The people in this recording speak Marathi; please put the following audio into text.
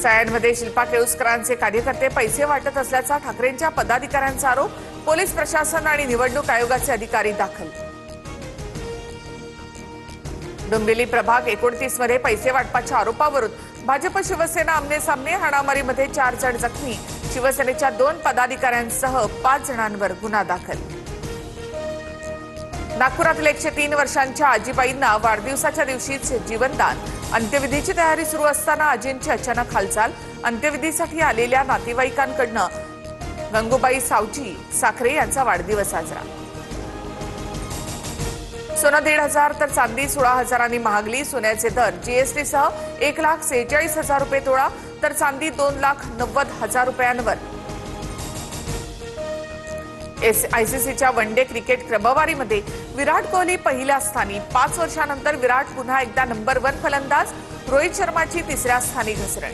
सायनमध्ये शिल्पा केळुसकरांचे कार्यकर्ते पैसे वाटत असल्याचा ठाकरेंच्या पदाधिकाऱ्यांचा आरोप. पोलीस प्रशासन आणि निवडणूक आयोगाचे अधिकारी दाखल. डोंबिवली प्रभाग 29 मध्ये पैसे वाटपाच्या आरोपावरून भाजप शिवसेना आमने-सामने. हाणामारीमध्ये 4 जण जखमी. शिवसेनेच्या 2 पदाधिकाऱ्यांसह 5 जणांवर गुन्हा दाखल. नागपुरातील 103 वर्षांच्या आजीबाईंना वाढदिवसाच्या दिवशीच जीवनदान. अंत्यविधीची तयारी सुरू असताना आजींची अचानक हालचाल. अंत्यविधीसाठी आलेल्या नातेवाईकांकडून गंगूबाई सावजी साखरे यांचा वाढदिवस साजरा. सोनं 1,500 तर चांदी 16,000 महागली. सोन्याचे दर जीएसटीसह 1,46,000 रुपये तोळा, तर चांदी 2,90,000 रुपयांवर. आयसीसीच्या one day cricket क्रमवारीमध्ये Virat Kohli पहिल्या स्थानी. 5 वर्षांनंतर विराट पुन्हा एकदा नंबर 1 फलंदाज. रोहित शर्माची 3ऱ्या स्थानी घसरण.